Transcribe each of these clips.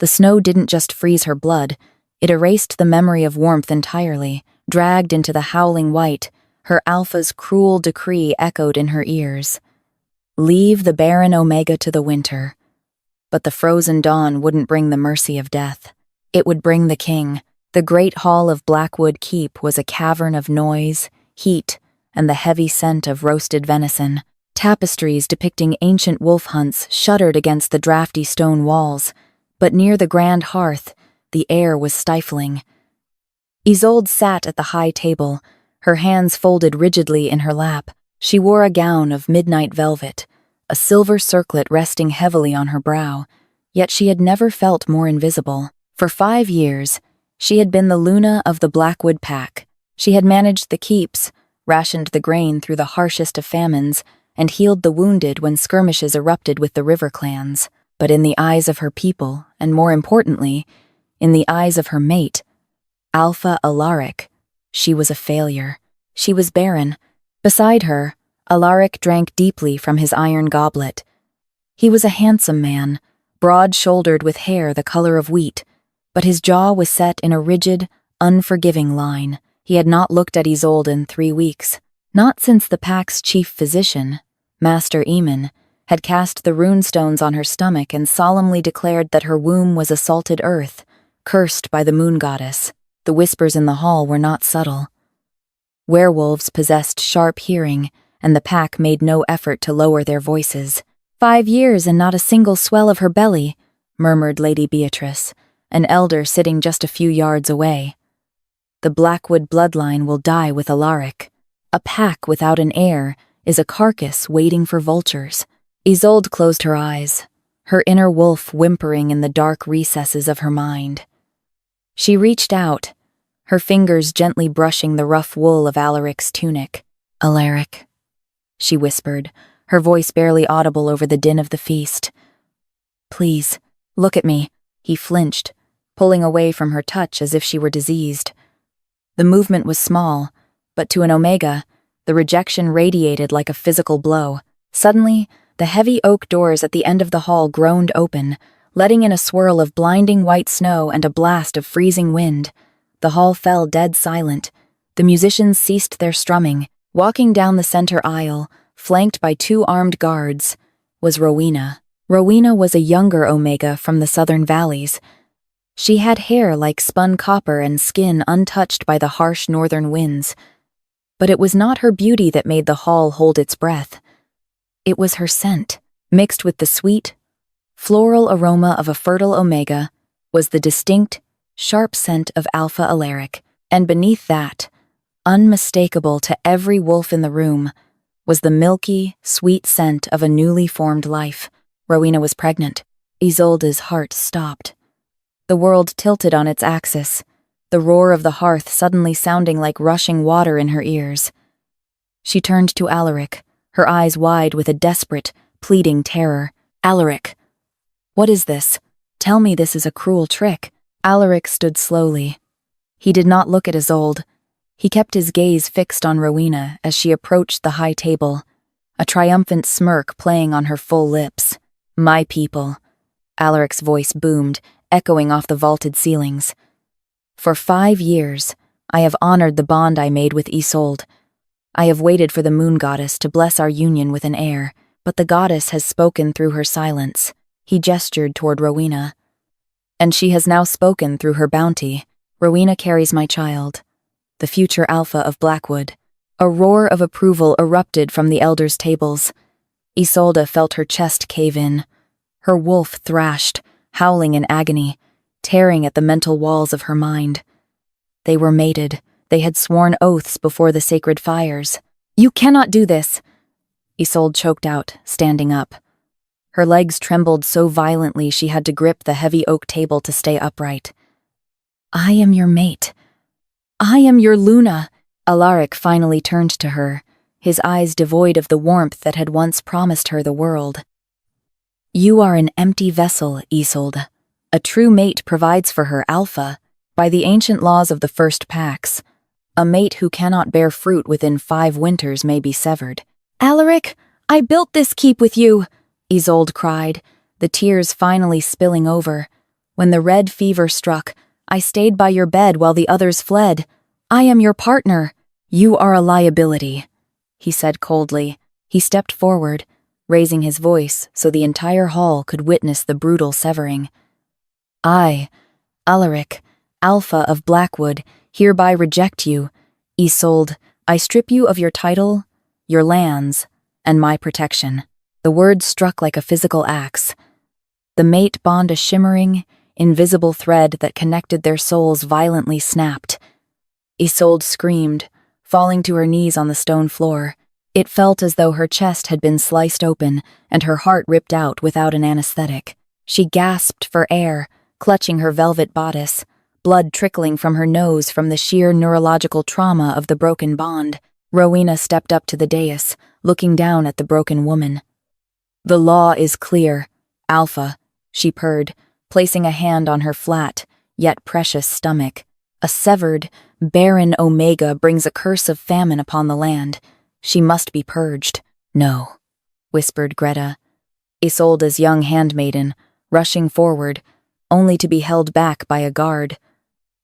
The snow didn't just freeze her blood, it erased the memory of warmth entirely. Dragged into the howling white, her Alpha's cruel decree echoed in her ears. Leave the barren Omega to the winter. But the frozen dawn wouldn't bring the mercy of death. It would bring the king. The great hall of Blackwood Keep was a cavern of noise, heat, and the heavy scent of roasted venison. Tapestries depicting ancient wolf hunts shuddered against the drafty stone walls, but near the grand hearth, the air was stifling. Isolde sat at the high table, her hands folded rigidly in her lap. She wore a gown of midnight velvet, a silver circlet resting heavily on her brow, yet she had never felt more invisible. For 5 years, she had been the Luna of the Blackwood Pack. She had managed the keeps, rationed the grain through the harshest of famines, and healed the wounded when skirmishes erupted with the river clans. But in the eyes of her people, and more importantly, in the eyes of her mate, Alpha Alaric, she was a failure. She was barren. Beside her, Alaric drank deeply from his iron goblet. He was a handsome man, broad-shouldered with hair the color of wheat, but his jaw was set in a rigid, unforgiving line. He had not looked at Isolde in 3 weeks, not since the pack's chief physician, Master Eamon, had cast the runestones on her stomach and solemnly declared that her womb was a salted earth, cursed by the moon goddess. The whispers in the hall were not subtle. Werewolves possessed sharp hearing, and the pack made no effort to lower their voices. 5 years and not a single swell of her belly, murmured Lady Beatrice, an elder sitting just a few yards away. The Blackwood bloodline will die with Alaric. A pack without an heir is a carcass waiting for vultures. Isolde closed her eyes, her inner wolf whimpering in the dark recesses of her mind. She reached out, her fingers gently brushing the rough wool of Alaric's tunic. "Alaric," she whispered, her voice barely audible over the din of the feast. "Please, look at me." He flinched, pulling away from her touch as if she were diseased. The movement was small, but to an Omega, the rejection radiated like a physical blow. Suddenly, the heavy oak doors at the end of the hall groaned open, letting in a swirl of blinding white snow and a blast of freezing wind. The hall fell dead silent. The musicians ceased their strumming. Walking down the center aisle, flanked by 2 armed guards, was Rowena. Rowena was a younger Omega from the southern valleys. She had hair like spun copper and skin untouched by the harsh northern winds. But it was not her beauty that made the hall hold its breath. It was her scent, mixed with the sweet, floral aroma of a fertile Omega, was the distinct, sharp scent of Alpha Alaric, and beneath that, unmistakable to every wolf in the room, was the milky, sweet scent of a newly formed life. Rowena was pregnant. Isolde's heart stopped. The world tilted on its axis, the roar of the hearth suddenly sounding like rushing water in her ears. She turned to Alaric, her eyes wide with a desperate, pleading terror. "Alaric, what is this? Tell me this is a cruel trick." Alaric stood slowly. He did not look at Isolde. He kept his gaze fixed on Rowena as she approached the high table, a triumphant smirk playing on her full lips. "My people," Alaric's voice boomed, echoing off the vaulted ceilings. "For 5 years, I have honored the bond I made with Isolde. I have waited for the moon goddess to bless our union with an heir, but the goddess has spoken through her silence." He gestured toward Rowena. "And she has now spoken through her bounty. Rowena carries my child, the future Alpha of Blackwood." A roar of approval erupted from the elders' tables. Isolde felt her chest cave in. Her wolf thrashed, howling in agony, tearing at the mental walls of her mind. They were mated. They had sworn oaths before the sacred fires. "You cannot do this," Isolde choked out, standing up. Her legs trembled so violently she had to grip the heavy oak table to stay upright. "I am your mate. I am your Luna." Alaric finally turned to her, his eyes devoid of the warmth that had once promised her the world. "You are an empty vessel, Isolde. A true mate provides for her Alpha, by the ancient laws of the first packs. A mate who cannot bear fruit within 5 winters may be severed." "Alaric, I built this keep with you," Isolde cried, the tears finally spilling over. When the red fever struck, I stayed by your bed while the others fled. I am your partner. You are a liability," he said coldly. He stepped forward, raising his voice so the entire hall could witness the brutal severing. "I, Alaric, Alpha of Blackwood, hereby reject you. Isolde, I strip you of your title, your lands, and my protection." The words struck like a physical axe. The mate bond, a shimmering, invisible thread that connected their souls, violently snapped. Isolde screamed, falling to her knees on the stone floor. It felt as though her chest had been sliced open and her heart ripped out without an anesthetic. She gasped for air, clutching her velvet bodice, blood trickling from her nose from the sheer neurological trauma of the broken bond. Rowena stepped up to the dais, looking down at the broken woman. "The law is clear, Alpha," she purred, placing a hand on her flat, yet precious stomach. "A severed, barren Omega brings a curse of famine upon the land. She must be purged." "No," whispered Greta, Isolde's young handmaiden, rushing forward, only to be held back by a guard.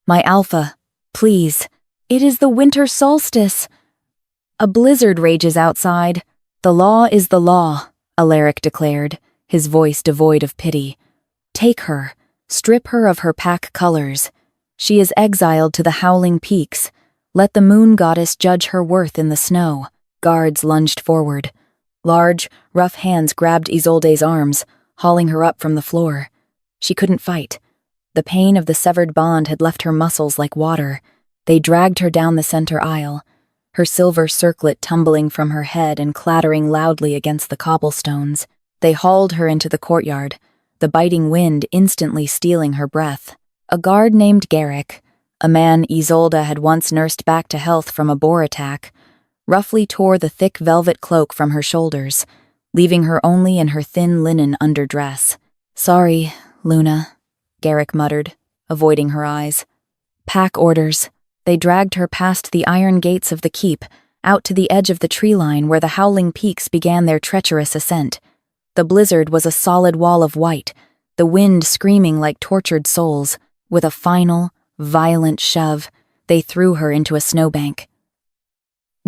"My Alpha, please. It is the winter solstice. A blizzard rages outside. The law is the law," Alaric declared, his voice devoid of pity. "Take her. Strip her of her pack colors. She is exiled to the howling peaks. Let the moon goddess judge her worth in the snow." Guards lunged forward. Large, rough hands grabbed Isolde's arms, hauling her up from the floor. She couldn't fight. The pain of the severed bond had left her muscles like water. They dragged her down the center aisle, her silver circlet tumbling from her head and clattering loudly against the cobblestones. They hauled her into the courtyard, the biting wind instantly stealing her breath. A guard named Garrick, a man Isolde had once nursed back to health from a boar attack, roughly tore the thick velvet cloak from her shoulders, leaving her only in her thin linen underdress. "Sorry, Luna," Garrick muttered, avoiding her eyes. "Pack orders." They dragged her past the iron gates of the keep, out to the edge of the tree line where the howling peaks began their treacherous ascent. The blizzard was a solid wall of white, the wind screaming like tortured souls. With a final, violent shove, they threw her into a snowbank.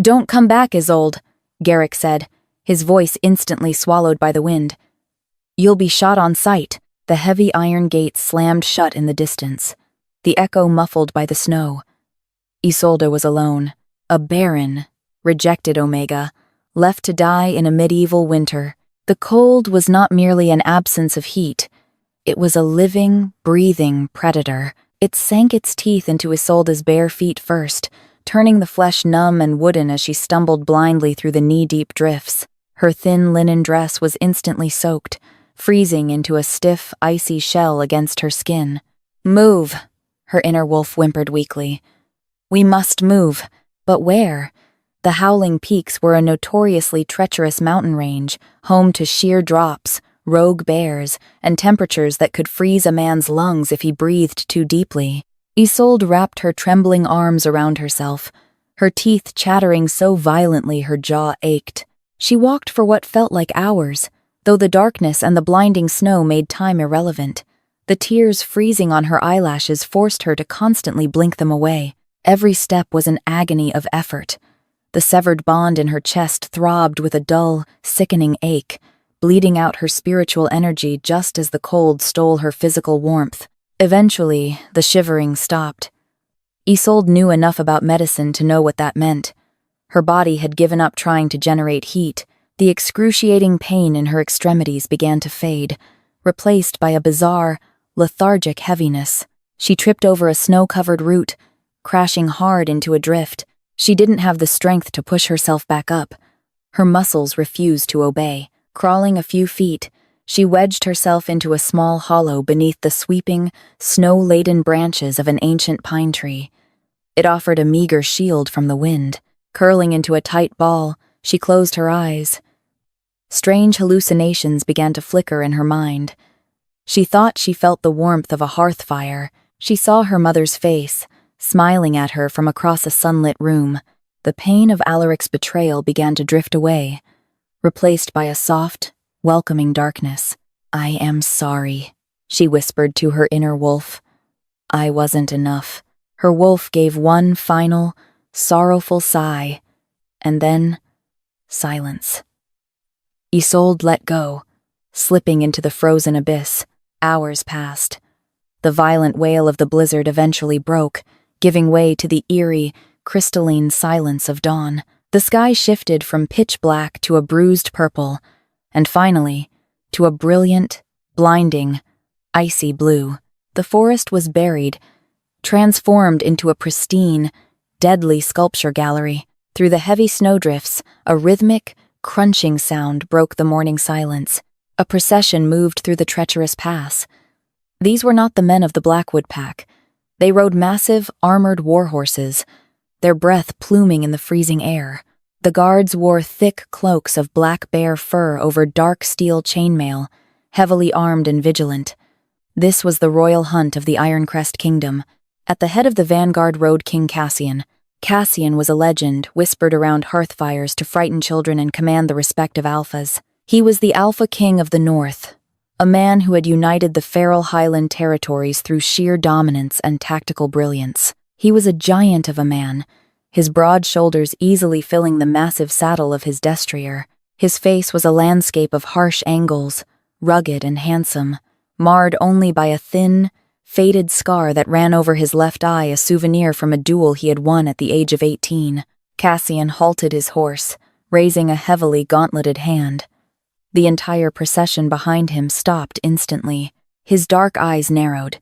"Don't come back, Isolde," Garrick said, his voice instantly swallowed by the wind. "You'll be shot on sight." The heavy iron gates slammed shut in the distance, the echo muffled by the snow. Isolde was alone, a barren, rejected Omega, left to die in a medieval winter. The cold was not merely an absence of heat. It was a living, breathing predator. It sank its teeth into Isolde's bare feet first, turning the flesh numb and wooden as she stumbled blindly through the knee-deep drifts. Her thin linen dress was instantly soaked, freezing into a stiff, icy shell against her skin. "Move," her inner wolf whimpered weakly. "We must move." But where? The howling peaks were a notoriously treacherous mountain range, home to sheer drops, rogue bears, and temperatures that could freeze a man's lungs if he breathed too deeply. Isolde wrapped her trembling arms around herself, her teeth chattering so violently her jaw ached. She walked for what felt like hours, though the darkness and the blinding snow made time irrelevant. The tears freezing on her eyelashes forced her to constantly blink them away. Every step was an agony of effort. The severed bond in her chest throbbed with a dull, sickening ache, bleeding out her spiritual energy just as the cold stole her physical warmth. Eventually, the shivering stopped. Isolde knew enough about medicine to know what that meant. Her body had given up trying to generate heat. The excruciating pain in her extremities began to fade, replaced by a bizarre, lethargic heaviness. She tripped over a snow-covered root, crashing hard into a drift. She didn't have the strength to push herself back up. Her muscles refused to obey. Crawling a few feet, she wedged herself into a small hollow beneath the sweeping, snow-laden branches of an ancient pine tree. It offered a meager shield from the wind. Curling into a tight ball, she closed her eyes. Strange hallucinations began to flicker in her mind. She thought she felt the warmth of a hearth fire. She saw her mother's face, smiling at her from across a sunlit room. The pain of Alaric's betrayal began to drift away, replaced by a soft, welcoming darkness. "I am sorry," she whispered to her inner wolf. I wasn't enough. Her wolf gave one final, sorrowful sigh, and then silence. Isolde let go, slipping into the frozen abyss. Hours passed. The violent wail of the blizzard eventually broke, giving way to the eerie, crystalline silence of dawn. The sky shifted from pitch black to a bruised purple, and finally, to a brilliant, blinding, icy blue. The forest was buried, transformed into a pristine, deadly sculpture gallery. Through the heavy snowdrifts, a rhythmic, crunching sound broke the morning silence. A procession moved through the treacherous pass. These were not the men of the Blackwood pack. They rode massive, armored war horses, their breath pluming in the freezing air. The guards wore thick cloaks of black bear fur over dark steel chainmail, heavily armed and vigilant. This was the royal hunt of the Ironcrest Kingdom. At the head of the vanguard rode King Cassian. Cassian was a legend, whispered around hearthfires to frighten children and command the respect of alphas. He was the Alpha King of the North, a man who had united the feral Highland territories through sheer dominance and tactical brilliance. He was a giant of a man, his broad shoulders easily filling the massive saddle of his destrier. His face was a landscape of harsh angles, rugged and handsome, marred only by a thin, faded scar that ran over his left eye, a souvenir from a duel he had won at the age of 18. Cassian halted his horse, raising a heavily gauntleted hand. The entire procession behind him stopped instantly. His dark eyes narrowed.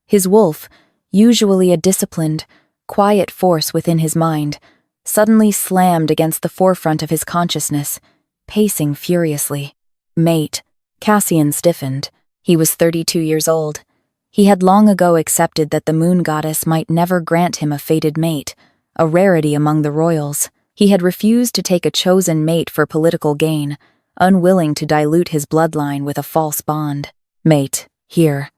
His wolf, usually a disciplined, quiet force within his mind, suddenly slammed against the forefront of his consciousness, pacing furiously. Mate. Cassian stiffened. He was 32 years old. He had long ago accepted that the moon goddess might never grant him a fated mate, a rarity among the royals. He had refused to take a chosen mate for political gain, unwilling to dilute his bloodline with a false bond. Mate, here.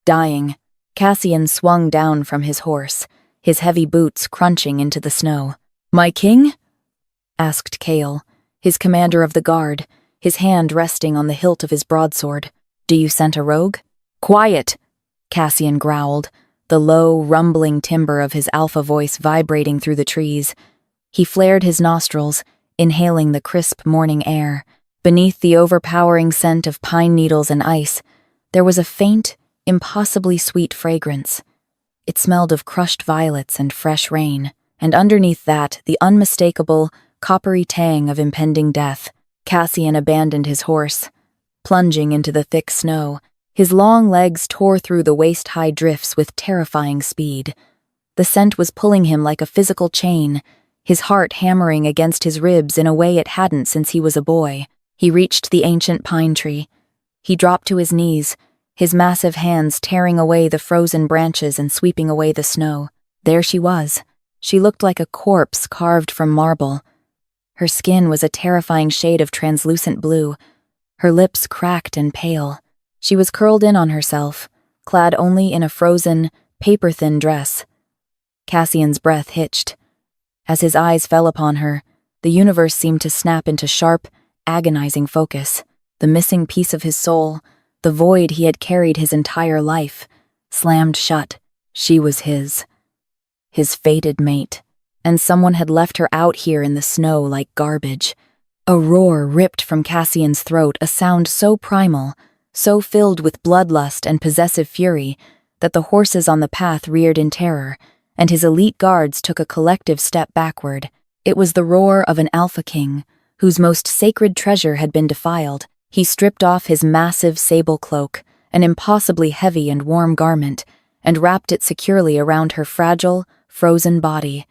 Dying. Cassian swung down from his horse, his heavy boots crunching into the snow. My king? Asked Cale, his commander of the guard, his hand resting on the hilt of his broadsword. Do you scent a rogue? Quiet! Cassian growled, the low, rumbling timbre of his alpha voice vibrating through the trees. He flared his nostrils, inhaling the crisp morning air. Beneath the overpowering scent of pine needles and ice, there was a faint, impossibly sweet fragrance. It smelled of crushed violets and fresh rain, and underneath that, the unmistakable, coppery tang of impending death. Cassian abandoned his horse, plunging into the thick snow. His long legs tore through the waist-high drifts with terrifying speed. The scent was pulling him like a physical chain, his heart hammering against his ribs in a way it hadn't since he was a boy. He reached the ancient pine tree. He dropped to his knees, his massive hands tearing away the frozen branches and sweeping away the snow. There she was. She looked like a corpse carved from marble. Her skin was a terrifying shade of translucent blue, her lips cracked and pale. She was curled in on herself, clad only in a frozen, paper-thin dress. Cassian's breath hitched. As his eyes fell upon her, the universe seemed to snap into sharp, agonizing focus. The missing piece of his soul, the void he had carried his entire life, slammed shut. She was his fated mate, and someone had left her out here in the snow like garbage. A roar ripped from Cassian's throat, a sound so primal, so filled with bloodlust and possessive fury, that the horses on the path reared in terror, and his elite guards took a collective step backward. It was the roar of an Alpha King, whose most sacred treasure had been defiled. He stripped off his massive sable cloak, an impossibly heavy and warm garment, and wrapped it securely around her fragile, frozen body.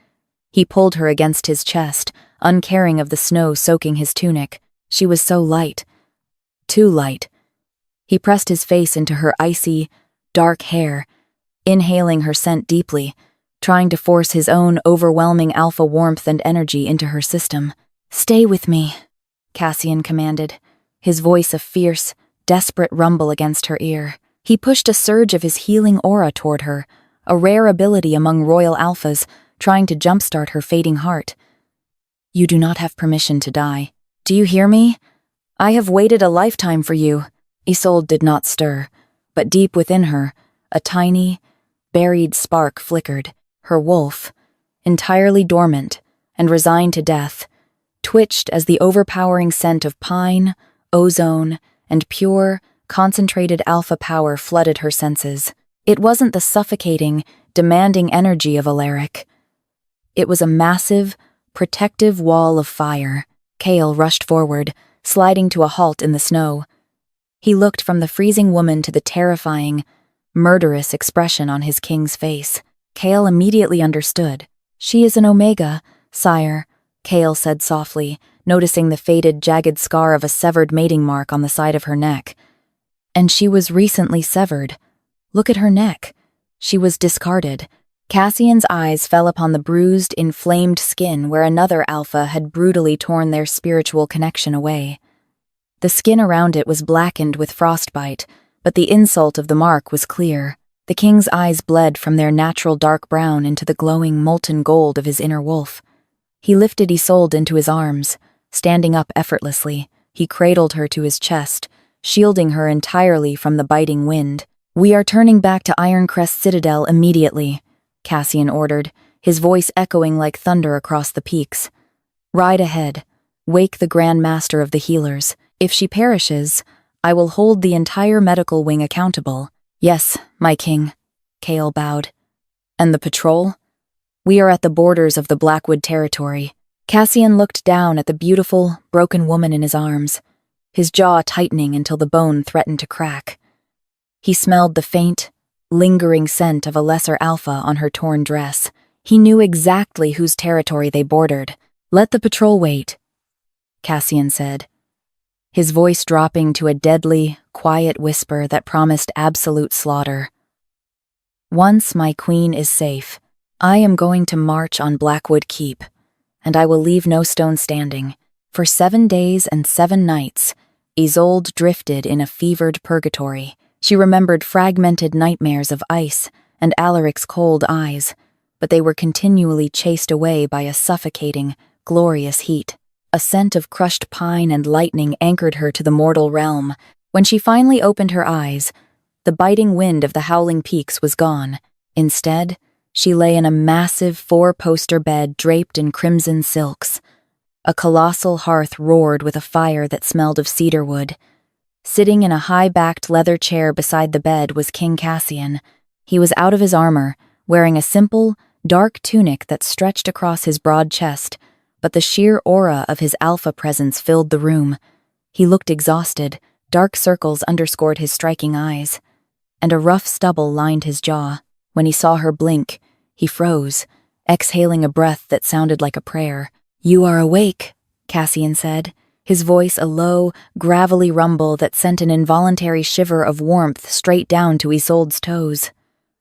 He pulled her against his chest, uncaring of the snow soaking his tunic. She was so light. Too light. He pressed his face into her icy, dark hair, inhaling her scent deeply, trying to force his own overwhelming alpha warmth and energy into her system. Stay with me, Cassian commanded, his voice a fierce, desperate rumble against her ear. He pushed a surge of his healing aura toward her, a rare ability among royal alphas, trying to jumpstart her fading heart. You do not have permission to die. Do you hear me? I have waited a lifetime for you. Isolde did not stir. But deep within her, a tiny, buried spark flickered. Her wolf, entirely dormant and resigned to death, twitched as the overpowering scent of pine, ozone, and pure, concentrated alpha power flooded her senses. It wasn't the suffocating, demanding energy of Alaric. It was a massive, protective wall of fire. Kale rushed forward, sliding to a halt in the snow. He looked from the freezing woman to the terrifying, murderous expression on his king's face. Kale immediately understood. "She is an Omega, sire," Kale said softly, noticing the faded, jagged scar of a severed mating mark on the side of her neck. "And she was recently severed. Look at her neck. She was discarded." Cassian's eyes fell upon the bruised, inflamed skin where another alpha had brutally torn their spiritual connection away. The skin around it was blackened with frostbite, but the insult of the mark was clear. The king's eyes bled from their natural dark brown into the glowing molten gold of his inner wolf. He lifted Isolde into his arms. Standing up effortlessly, he cradled her to his chest, shielding her entirely from the biting wind. "We are turning back to Ironcrest Citadel immediately," Cassian ordered, his voice echoing like thunder across the peaks. "Ride ahead. Wake the Grand Master of the Healers. If she perishes, I will hold the entire medical wing accountable." "Yes, my king," Kale bowed. "And the patrol?" "We are at the borders of the Blackwood territory." Cassian looked down at the beautiful, broken woman in his arms, his jaw tightening until the bone threatened to crack. He smelled the faint, lingering scent of a lesser alpha on her torn dress. He knew exactly whose territory they bordered. "Let the patrol wait," Cassian said, his voice dropping to a deadly, quiet whisper that promised absolute slaughter. "Once my queen is safe, I am going to march on Blackwood Keep, and I will leave no stone standing." For 7 days and 7 nights, Isolde drifted in a fevered purgatory. She remembered fragmented nightmares of ice and Alaric's cold eyes, but they were continually chased away by a suffocating, glorious heat. A scent of crushed pine and lightning anchored her to the mortal realm. When she finally opened her eyes, the biting wind of the howling peaks was gone. Instead, she lay in a massive 4-poster bed draped in crimson silks. A colossal hearth roared with a fire that smelled of cedarwood. Sitting in a high-backed leather chair beside the bed was King Cassian. He was out of his armor, wearing a simple, dark tunic that stretched across his broad chest, but the sheer aura of his alpha presence filled the room. He looked exhausted, dark circles underscored his striking eyes, and a rough stubble lined his jaw. When he saw her blink, he froze, exhaling a breath that sounded like a prayer. "You are awake," Cassian said, his voice a low, gravelly rumble that sent an involuntary shiver of warmth straight down to Isolde's toes.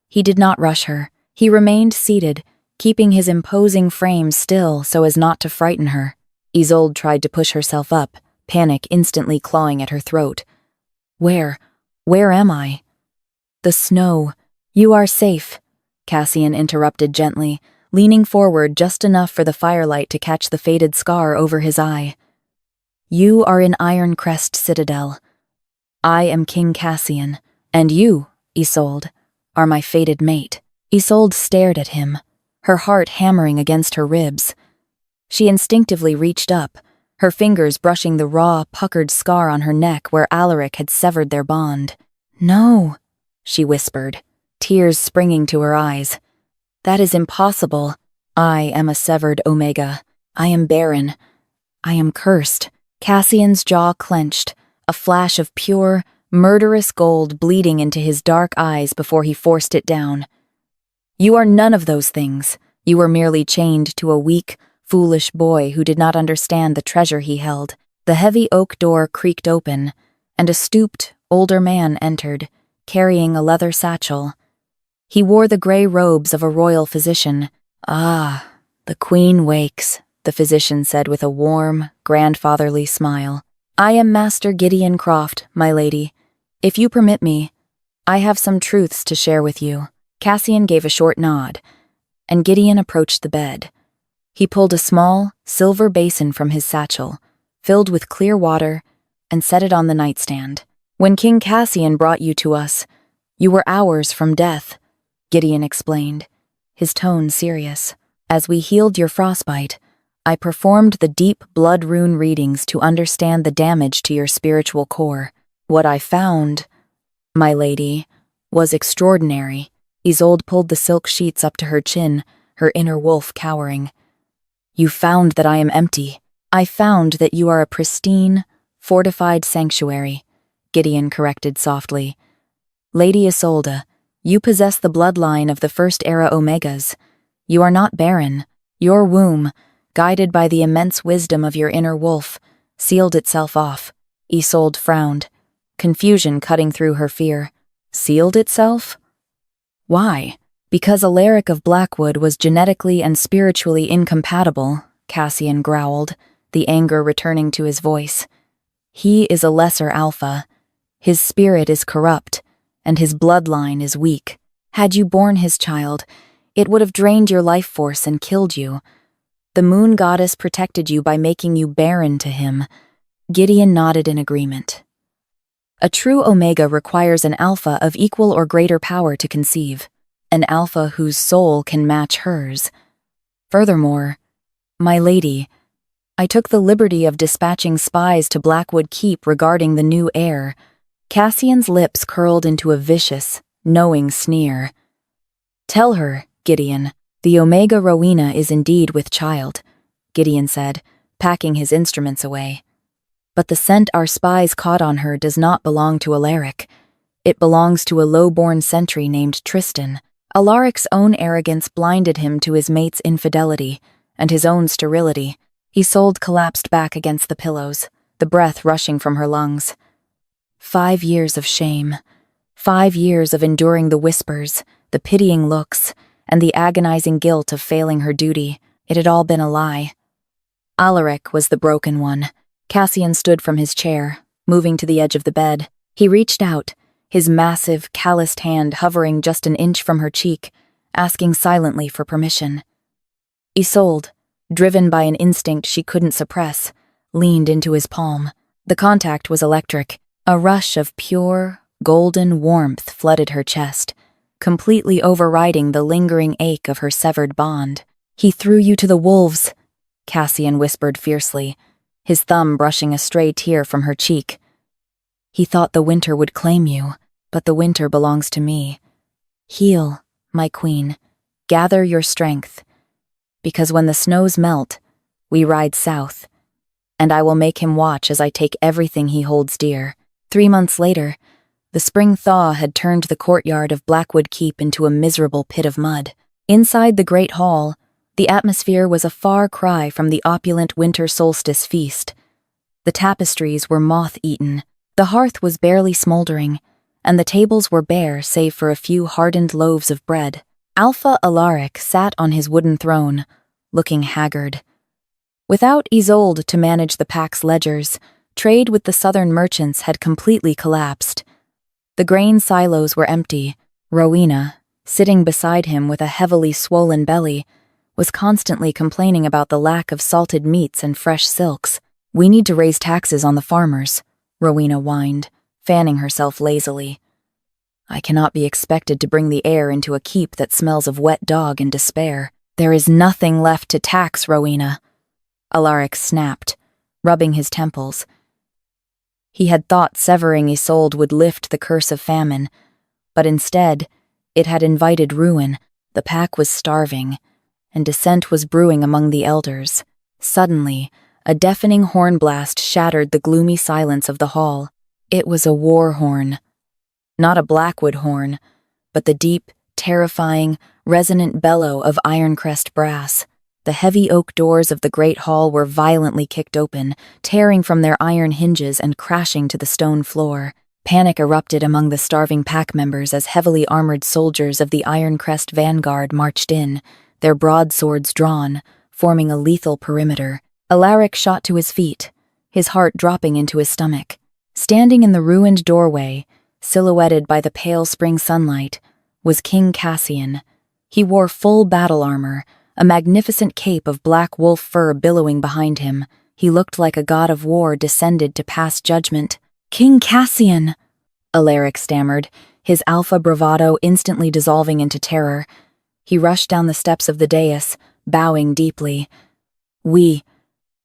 He did not rush her. He remained seated, keeping his imposing frame still so as not to frighten her. Isolde tried to push herself up, panic instantly clawing at her throat. Where am I?" "The snow. You are safe," Cassian interrupted gently, leaning forward just enough for the firelight to catch the faded scar over his eye. "You are in Ironcrest Citadel. I am King Cassian, and you, Isolde, are my fated mate." Isolde stared at him, her heart hammering against her ribs. She instinctively reached up, her fingers brushing the raw, puckered scar on her neck where Alaric had severed their bond. "No," she whispered, tears springing to her eyes. "That is impossible. I am a severed Omega. I am Barren. I am cursed." Cassian's jaw clenched, a flash of pure, murderous gold bleeding into his dark eyes before he forced it down. "You are none of those things. You were merely chained to a weak, foolish boy who did not understand the treasure he held." The heavy oak door creaked open, and a stooped, older man entered, carrying a leather satchel. He wore the gray robes of a royal physician. "Ah, the queen wakes," the physician said with a warm, grandfatherly smile. "I am Master Gideon Croft, my lady. If you permit me, I have some truths to share with you." Cassian gave a short nod, and Gideon approached the bed. He pulled a small, silver basin from his satchel, filled with clear water, and set it on the nightstand. "When King Cassian brought you to us, You were hours from death, Gideon explained, his tone serious. As we healed your frostbite, I performed the deep blood rune readings to understand the damage to your spiritual core. What I found, my lady, was extraordinary. Isolde pulled the silk sheets up to her chin, her inner wolf cowering. You found that I am empty. I found that you are a pristine, fortified sanctuary, Gideon corrected softly. Lady Isolde, you possess the bloodline of the First Era Omegas. You are not barren. Your womb, guided by the immense wisdom of your inner wolf, sealed itself off. Isolde frowned, confusion cutting through her fear. Sealed itself? Why? Because Alaric of Blackwood was genetically and spiritually incompatible, Cassian growled, the anger returning to his voice. He is a lesser alpha. His spirit is corrupt, and his bloodline is weak. Had you borne his child, it would have drained your life force and killed you. The moon goddess protected you by making you barren to him. Gideon nodded in agreement. A true Omega requires an alpha of equal or greater power to conceive, an alpha whose soul can match hers. Furthermore, my lady, I took the liberty of dispatching spies to Blackwood Keep regarding the new heir. Cassian's lips curled into a vicious, knowing sneer. Tell her, Gideon, the Omega Rowena is indeed with child, Gideon said, packing his instruments away. But the scent our spies caught on her does not belong to Alaric. It belongs to a low-born sentry named Tristan. Alaric's own arrogance blinded him to his mate's infidelity and his own sterility. Isolde collapsed back against the pillows, the breath rushing from her lungs. 5 years of shame. 5 years of enduring the whispers, the pitying looks, and the agonizing guilt of failing her duty. It had all been a lie. Alaric was the broken one. Cassian stood from his chair, moving to the edge of the bed. He reached out, his massive, calloused hand hovering just an inch from her cheek, asking silently for permission. Isolde, driven by an instinct she couldn't suppress, leaned into his palm. The contact was electric. A rush of pure, golden warmth flooded her chest, completely overriding the lingering ache of her severed bond. He threw you to the wolves, Cassian whispered fiercely, his thumb brushing a stray tear from her cheek. He thought the winter would claim you, but the winter belongs to me. Heal, my queen. Gather your strength. Because when the snows melt, we ride south, and I will make him watch as I take everything he holds dear. 3 months later, the spring thaw had turned the courtyard of Blackwood Keep into a miserable pit of mud. Inside the great hall, the atmosphere was a far cry from the opulent winter solstice feast. The tapestries were moth-eaten, the hearth was barely smoldering, and the tables were bare save for a few hardened loaves of bread. Alpha Alaric sat on his wooden throne, looking haggard. Without Isolde to manage the pack's ledgers, trade with the southern merchants had completely collapsed. The grain silos were empty. Rowena, sitting beside him with a heavily swollen belly, was constantly complaining about the lack of salted meats and fresh silks. We need to raise taxes on the farmers, Rowena whined, fanning herself lazily. I cannot be expected to bring the heir into a keep that smells of wet dog and despair. There is nothing left to tax, Rowena. Alaric snapped, rubbing his temples. He had thought severing Isolde would lift the curse of famine, but instead, it had invited ruin. The pack was starving, and dissent was brewing among the elders. Suddenly, a deafening horn blast shattered the gloomy silence of the hall. It was a war horn. Not a Blackwood horn, but the deep, terrifying, resonant bellow of Ironcrest brass. The heavy oak doors of the great hall were violently kicked open, tearing from their iron hinges and crashing to the stone floor. Panic erupted among the starving pack members as heavily armored soldiers of the Ironcrest vanguard marched in, their broadswords drawn, forming a lethal perimeter. Alaric shot to his feet, his heart dropping into his stomach. Standing in the ruined doorway, silhouetted by the pale spring sunlight, was King Cassian. He wore full battle armor, a magnificent cape of black wolf fur billowing behind him. He looked like a god of war descended to pass judgment. "King Cassian!" Alaric stammered, his alpha bravado instantly dissolving into terror. He rushed down the steps of the dais, bowing deeply. We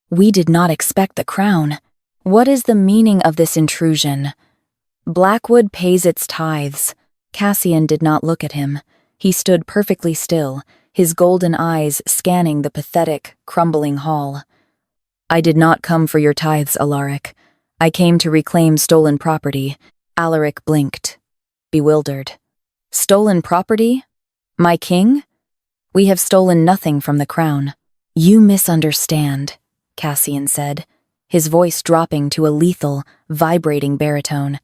did not expect the crown. What is the meaning of this intrusion? Blackwood pays its tithes. Cassian did not look at him. He stood perfectly still, his golden eyes scanning the pathetic, crumbling hall. I did not come for your tithes, Alaric. I came to reclaim stolen property. Alaric blinked, bewildered. Stolen property? My king? We have stolen nothing from the crown. You misunderstand, Cassian said, his voice dropping to a lethal, vibrating baritone.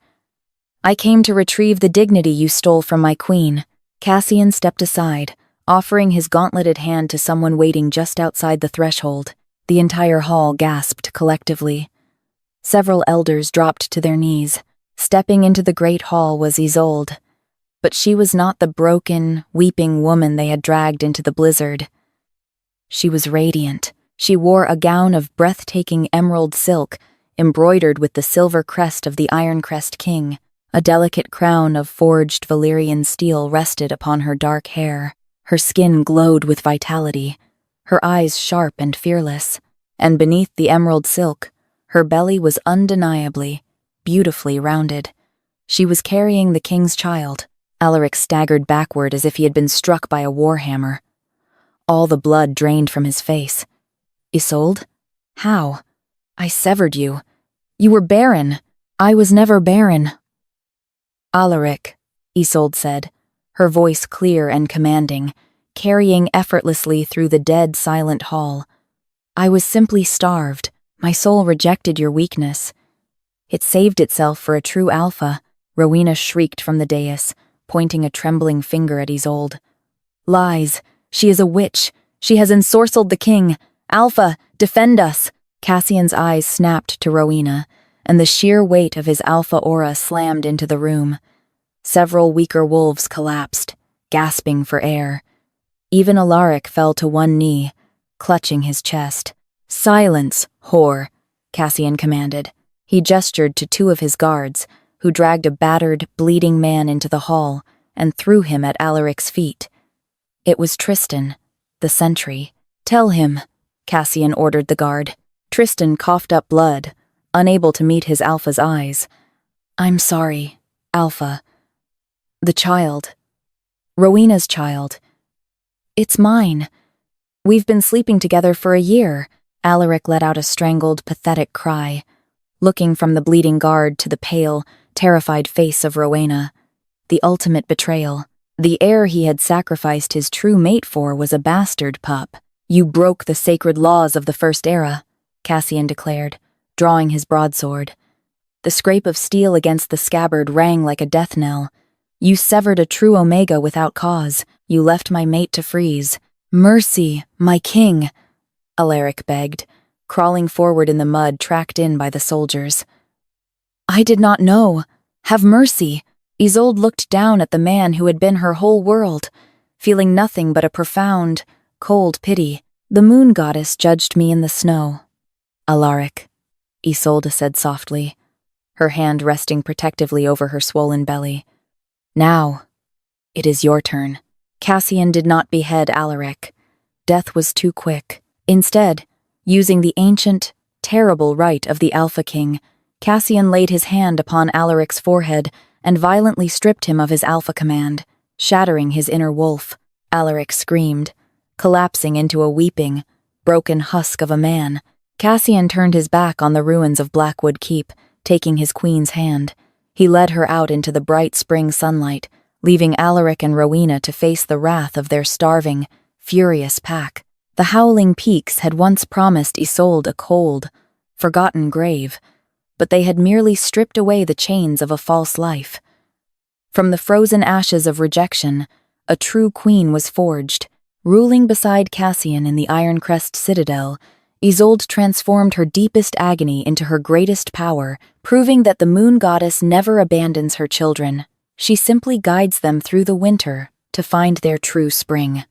I came to retrieve the dignity you stole from my queen. Cassian stepped aside, offering his gauntleted hand to someone waiting just outside the threshold. The entire hall gasped collectively. Several elders dropped to their knees. Stepping into the great hall was Isolde. But she was not the broken, weeping woman they had dragged into the blizzard. She was radiant. She wore a gown of breathtaking emerald silk, embroidered with the silver crest of the Iron Crest King. A delicate crown of forged Valyrian steel rested upon her dark hair. Her skin glowed with vitality, her eyes sharp and fearless, and beneath the emerald silk, her belly was undeniably, beautifully rounded. She was carrying the king's child. Alaric staggered backward as if he had been struck by a warhammer. All the blood drained from his face. Isolde? How? I severed you. You were Barren. I was never Barren. Alaric, Isolde said, her voice clear and commanding, carrying effortlessly through the dead, silent hall. I was simply starved. My soul rejected your weakness. It saved itself for a true alpha, Rowena shrieked from the dais, pointing a trembling finger at Isolde. Lies. She is a witch. She has ensorcelled the king. Alpha, defend us. Cassian's eyes snapped to Rowena, and the sheer weight of his alpha aura slammed into the room. Several weaker wolves collapsed, gasping for air. Even Alaric fell to one knee, clutching his chest. Silence, whore, Cassian commanded. He gestured to two of his guards, who dragged a battered, bleeding man into the hall and threw him at Alaric's feet. It was Tristan, the sentry. Tell him, Cassian ordered the guard. Tristan coughed up blood, unable to meet his alpha's eyes. I'm sorry, Alpha. The child. Rowena's child. It's mine. We've been sleeping together for a year. Alaric let out a strangled, pathetic cry, looking from the bleeding guard to the pale, terrified face of Rowena. The ultimate betrayal. The heir he had sacrificed his true mate for was a bastard pup. You broke the sacred laws of the First Era, Cassian declared, drawing his broadsword. The scrape of steel against the scabbard rang like a death knell. You severed a true Omega without cause. You left my mate to freeze. Mercy, my king, Alaric begged, crawling forward in the mud tracked in by the soldiers. I did not know. Have mercy. Isolde looked down at the man who had been her whole world, feeling nothing but a profound, cold pity. The moon goddess judged me in the snow. Alaric, Isolde said softly, her hand resting protectively over her swollen belly. Now, it is your turn. Cassian did not behead Alaric. Death was too quick. Instead, using the ancient, terrible right of the Alpha King, Cassian laid his hand upon Alaric's forehead and violently stripped him of his alpha command, shattering his inner wolf. Alaric screamed, collapsing into a weeping, broken husk of a man. Cassian turned his back on the ruins of Blackwood Keep, taking his queen's hand. He led her out into the bright spring sunlight, leaving Alaric and Rowena to face the wrath of their starving, furious pack. The Howling Peaks had once promised Isolde a cold, forgotten grave, but they had merely stripped away the chains of a false life. From the frozen ashes of rejection, a true queen was forged. Ruling beside Cassian in the Iron Crest Citadel, Isolde transformed her deepest agony into her greatest power, proving that the moon goddess never abandons her children. She simply guides them through the winter to find their true spring.